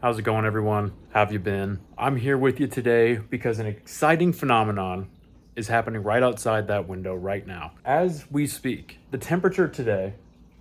How's it going, everyone? How have you been? I'm here with you today because an exciting phenomenon is happening right outside that window right now. As we speak, the temperature today,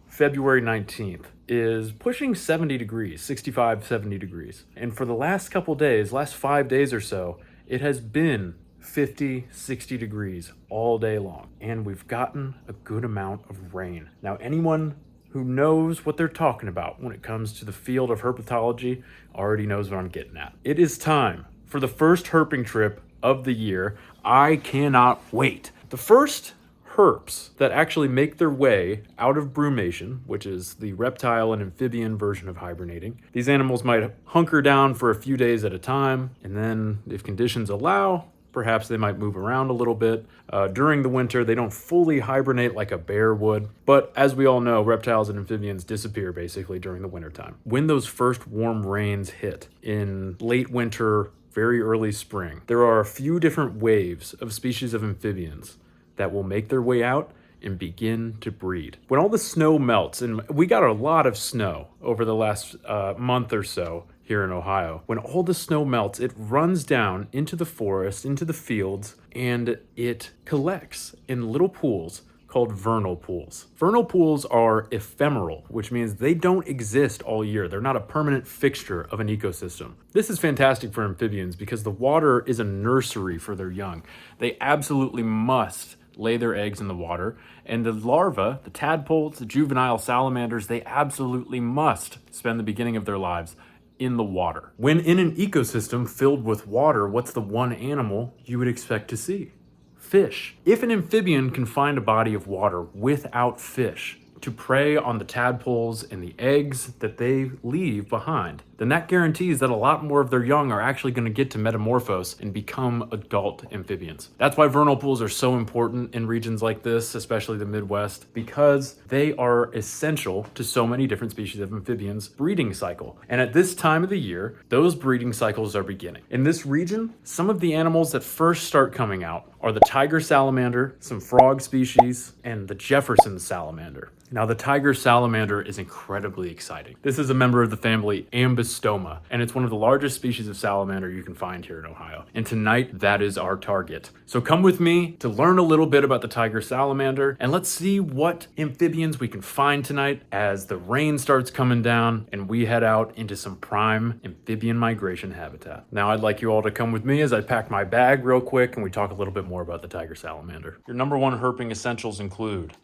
February 19th, is pushing 70 degrees, 65, 70 degrees. And for the last couple days, last 5 days or so, it has been 50, 60 degrees all day long. And we've gotten a good amount of rain. Now, anyone who knows what they're talking about when it comes to the field of herpetology already knows what I'm getting at. It is time for the first herping trip of the year. I cannot wait. The first herps that actually make their way out of brumation, which is the reptile and amphibian version of hibernating. These animals might hunker down for a few days at a time, and then if conditions allow, perhaps they might move around a little bit. During the winter, they don't fully hibernate like a bear would, but as we all know, reptiles and amphibians disappear basically during the wintertime. When those first warm rains hit in late winter, very early spring, there are a few different waves of species of amphibians that will make their way out and begin to breed. When all the snow melts, and we got a lot of snow over the last month or so here in Ohio, when all the snow melts, it runs down into the forest, into the fields, and it collects in little pools called vernal pools. Vernal pools are ephemeral, which means they don't exist all year. They're not a permanent fixture of an ecosystem. This is fantastic for amphibians because the water is a nursery for their young. They absolutely must lay their eggs in the water, and the larvae, the tadpoles, the juvenile salamanders, they absolutely must spend the beginning of their lives in the water. When in an ecosystem filled with water, what's the one animal you would expect to see? Fish. If an amphibian can find a body of water without fish to prey on the tadpoles and the eggs that they leave behind, then that guarantees that a lot more of their young are actually going to get to metamorphose and become adult amphibians. That's why vernal pools are so important in regions like this, especially the Midwest, because they are essential to so many different species of amphibians' breeding cycle. And at this time of the year, those breeding cycles are beginning. In this region, some of the animals that first start coming out are the tiger salamander, some frog species, and the Jefferson salamander. Now, the tiger salamander is incredibly exciting. This is a member of the family Ambystoma, and it's one of the largest species of salamander you can find here in Ohio. And tonight, that is our target. So come with me to learn a little bit about the tiger salamander, and let's see what amphibians we can find tonight as the rain starts coming down and we head out into some prime amphibian migration habitat. Now, I'd like you all to come with me as I pack my bag real quick and we talk a little bit more about the tiger salamander. Your number one herping essentials include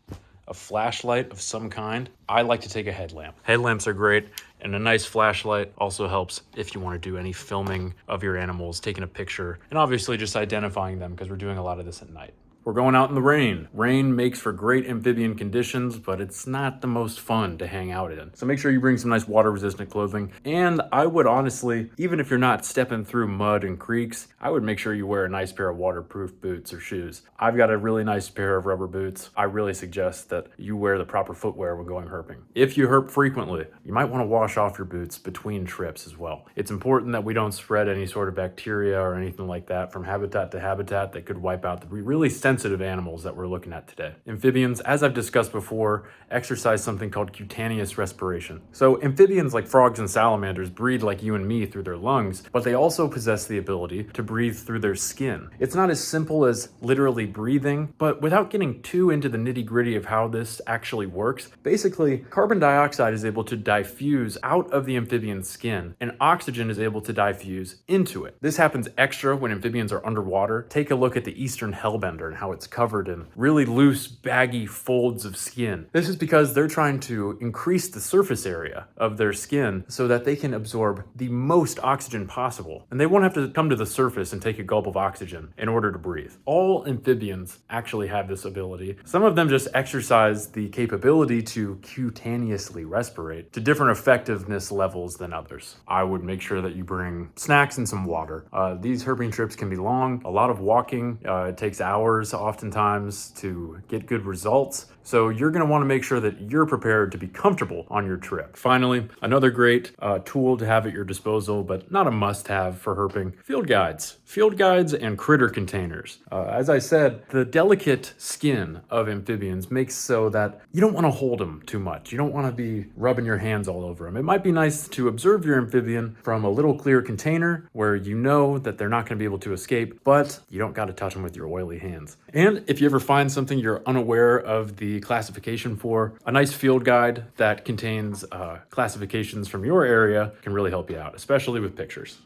a flashlight of some kind. I like to take a headlamp. Headlamps are great, and a nice flashlight also helps if you want to do any filming of your animals, taking a picture, and obviously just identifying them because we're doing a lot of this at night. We're going out in the rain. Rain makes for great amphibian conditions, but it's not the most fun to hang out in. So make sure you bring some nice water-resistant clothing. And I would honestly, even if you're not stepping through mud and creeks, I would make sure you wear a nice pair of waterproof boots or shoes. I've got a really nice pair of rubber boots. I really suggest that you wear the proper footwear when going herping. If you herp frequently, you might want to wash off your boots between trips as well. It's important that we don't spread any sort of bacteria or anything like that from habitat to habitat that could wipe out the really sensitive animals that we're looking at today. Amphibians, as I've discussed before, exercise something called cutaneous respiration. So amphibians like frogs and salamanders breathe like you and me through their lungs, but they also possess the ability to breathe through their skin. It's not as simple as literally breathing, but without getting too into the nitty-gritty of how this actually works, basically carbon dioxide is able to diffuse out of the amphibian's skin and oxygen is able to diffuse into it. This happens extra when amphibians are underwater. Take a look at the eastern hellbender and how it's covered in really loose, baggy folds of skin. This is because they're trying to increase the surface area of their skin so that they can absorb the most oxygen possible. And they won't have to come to the surface and take a gulp of oxygen in order to breathe. All amphibians actually have this ability. Some of them just exercise the capability to cutaneously respirate to different effectiveness levels than others. I would make sure that you bring snacks and some water. These herping trips can be long, a lot of walking. It takes hours oftentimes to get good results. So you're gonna wanna make sure that you're prepared to be comfortable on your trip. Finally, another great tool to have at your disposal, but not a must-have for herping, field guides. Field guides and critter containers. As I said, the delicate skin of amphibians makes so that you don't wanna hold them too much. You don't wanna be rubbing your hands all over them. It might be nice to observe your amphibian from a little clear container where you know that they're not gonna be able to escape, but you don't gotta touch them with your oily hands. And if you ever find something you're unaware of the classification for, a nice field guide that contains classifications from your area can really help you out, especially with pictures.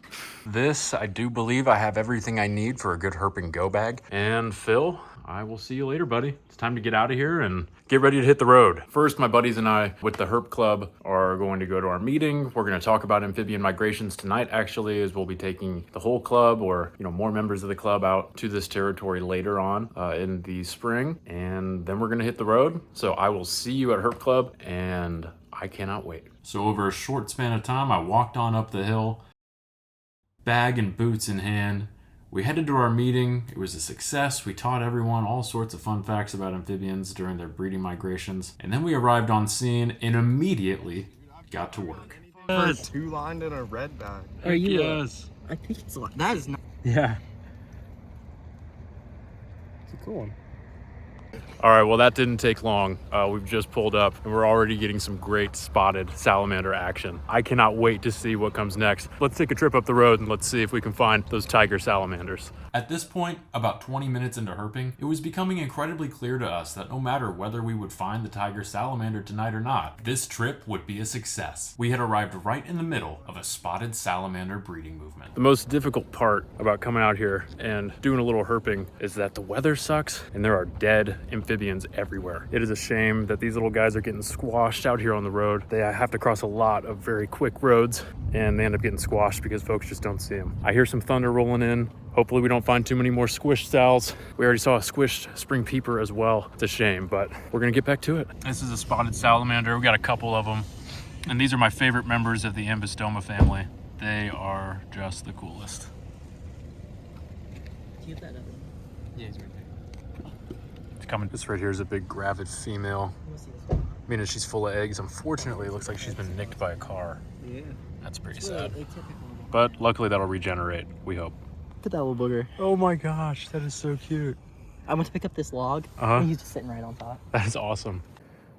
This, I do believe I have everything I need for a good herping go bag. And Phil, I will see you later, buddy. It's time to get out of here and get ready to hit the road. First, my buddies and I with the Herp Club are going to go to our meeting. We're going to talk about amphibian migrations tonight, actually, as we'll be taking the whole club or, more members of the club out to this territory later on in the spring. And then we're going to hit the road. So I will see you at Herp Club, and I cannot wait. So over a short span of time, I walked on up the hill, bag and boots in hand. We headed to our meeting. It was a success. We taught everyone all sorts of fun facts about amphibians during their breeding migrations. And then we arrived on scene and immediately got to work. For 2 lined in a red bag. Are you? Yes. I think it's that is not. Yeah. It's a cool one. All right, well, that didn't take long. We've just pulled up and we're already getting some great spotted salamander action. I cannot wait to see what comes next. Let's take a trip up the road and let's see if we can find those tiger salamanders. At this point, about 20 minutes into herping, it was becoming incredibly clear to us that no matter whether we would find the tiger salamander tonight or not, this trip would be a success. We had arrived right in the middle of a spotted salamander breeding movement. The most difficult part about coming out here and doing a little herping is that the weather sucks and there are dead amphibians everywhere. It is a shame that these little guys are getting squashed out here on the road. They have to cross a lot of very quick roads and they end up getting squashed because folks just don't see them. I hear some thunder rolling in. Hopefully we don't find too many more squished sows. We already saw a squished spring peeper as well. It's a shame, but we're gonna get back to it. This is a spotted salamander. We got a couple of them. And these are my favorite members of the ambystoma family. They are just the coolest. Keep that up. Yeah, he's right there. It's coming. This right here is a big gravid female. Meaning she's full of eggs. Unfortunately, it looks like she's been nicked by a car. Yeah. That's pretty It's sad. really atypical. But luckily that'll regenerate, we hope. Look at that little booger. Oh my gosh, that is so cute. I went to pick up this log, and he's just sitting right on top. That is awesome.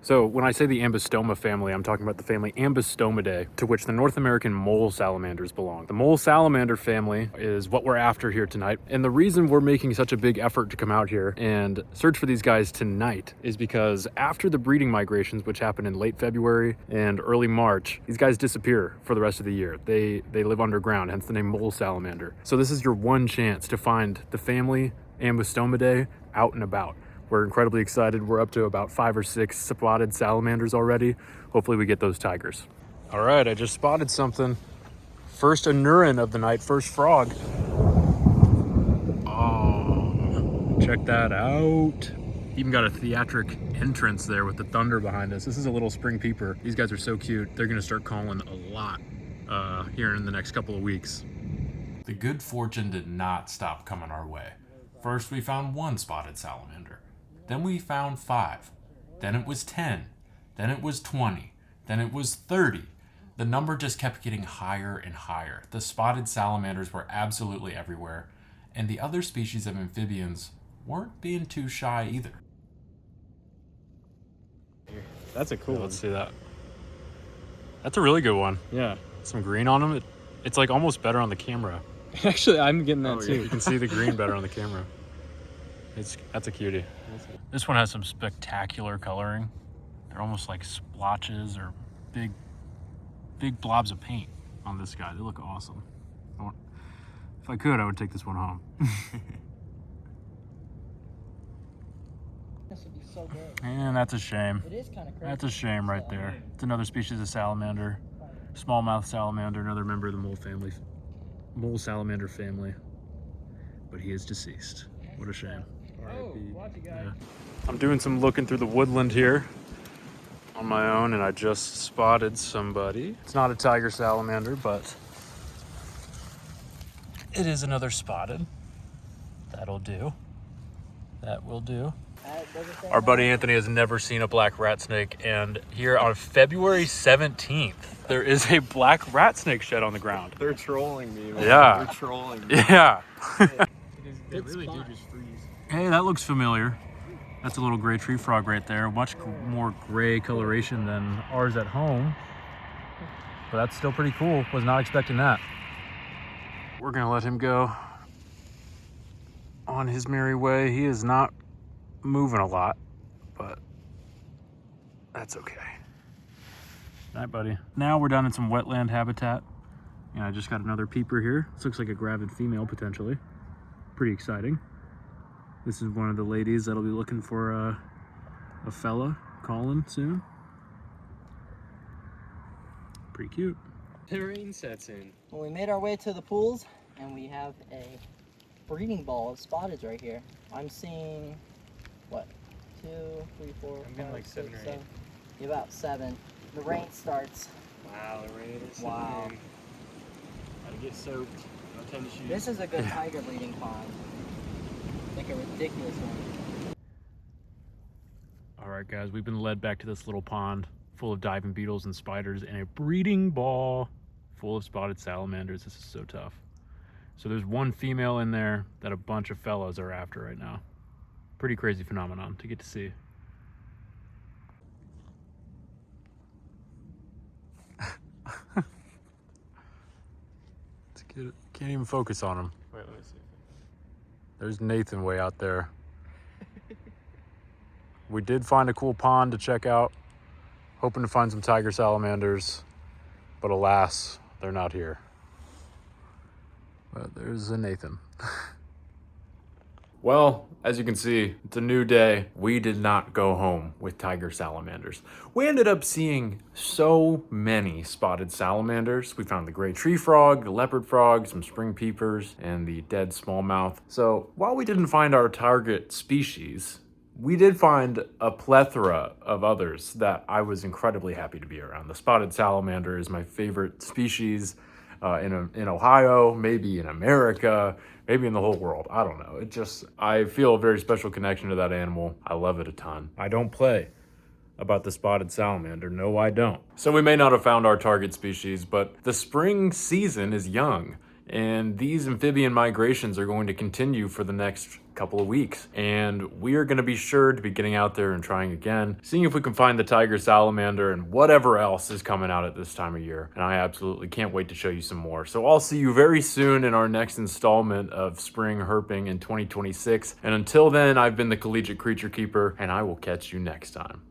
So when I say the ambystoma family, I'm talking about the family Ambystomidae, to which the North American mole salamanders belong. The mole salamander family is what we're after here tonight. And the reason we're making such a big effort to come out here and search for these guys tonight is because after the breeding migrations, which happen in late February and early March, these guys disappear for the rest of the year. They live underground, hence the name mole salamander. So this is your one chance to find the family Ambystomidae out and about. We're incredibly excited. We're up to about 5 or 6 spotted salamanders already. Hopefully we get those tigers. All right, I just spotted something. First anurin of the night, first frog. Oh, check that out. Even got a theatric entrance there with the thunder behind us. This is a little spring peeper. These guys are so cute. They're gonna start calling a lot here in the next couple of weeks. The good fortune did not stop coming our way. First, we found 1 spotted salamander. Then we found 5. Then it was 10. Then it was 20. Then it was 30. The number just kept getting higher and higher. The spotted salamanders were absolutely everywhere, and the other species of amphibians weren't being too shy either. That's a cool one. Let's see that. That's a really good one. Yeah. Some green on them. It's like almost better on the camera. Actually, I'm getting that too. You can see the green better on the camera. That's a cutie. This one has some spectacular coloring. They're almost like splotches or big blobs of paint on this guy. They look awesome. If I could, I would take this one home. This would be so good. And that's a shame. It is kind of crazy. That's a shame right there. It's another species of salamander. Smallmouth salamander, another member of the mole salamander family. But he is deceased. What a shame. Yeah. I'm doing some looking through the woodland here on my own, and I just spotted somebody. It's not a tiger salamander, but it is another spotted. That'll do. That will do. Doesn't say Our buddy no. Anthony has never seen a black rat snake, and here on February 17th, there is a black rat snake shed on the ground. They're trolling me, man. Yeah. They're trolling me. Yeah. They really do just freeze. Hey, that looks familiar. That's a little gray tree frog right there. Much more gray coloration than ours at home. But that's still pretty cool. Was not expecting that. We're gonna let him go on his merry way. He is not moving a lot, but that's okay. Night, buddy. Now we're down in some wetland habitat. And I just got another peeper here. This looks like a gravid female, potentially. Pretty exciting. This is one of the ladies that'll be looking for a fella calling soon. Pretty cute. The rain sets in. Well, we made our way to the pools, and we have a breeding ball of spotteds right here. I'm seeing, what, 2, 3, 4, I'm getting 5, like 7 or 6, 8. 7. About 7. The rain starts. Wow, the rain is Wow. setting in. Gotta get soaked. No tennis shoes. This is a good tiger breeding pond. Like a ridiculous one. All right, guys, we've been led back to this little pond full of diving beetles and spiders and a breeding ball full of spotted salamanders. This is so tough. So there's one female in there that a bunch of fellows are after right now. Pretty crazy phenomenon to get to see. Can't even focus on him. Wait, let me see. There's Nathan way out there. We did find a cool pond to check out, hoping to find some tiger salamanders, but alas, they're not here. But there's a Nathan. Well, as you can see, it's a new day. We did not go home with tiger salamanders. We ended up seeing so many spotted salamanders. We found the gray tree frog, the leopard frog, some spring peepers, and the dead smallmouth. So while we didn't find our target species, we did find a plethora of others that I was incredibly happy to be around. The spotted salamander is my favorite species in Ohio, maybe in America, maybe in the whole world. I don't know. I feel a very special connection to that animal. I love it a ton. I don't play about the spotted salamander. No, I don't. So we may not have found our target species, but the spring season is young. And these amphibian migrations are going to continue for the next couple of weeks. And we are going to be sure to be getting out there and trying again, seeing if we can find the tiger salamander and whatever else is coming out at this time of year. And I absolutely can't wait to show you some more. So I'll see you very soon in our next installment of Spring Herping in 2026. And until then, I've been the Collegiate Creature Keeper, and I will catch you next time.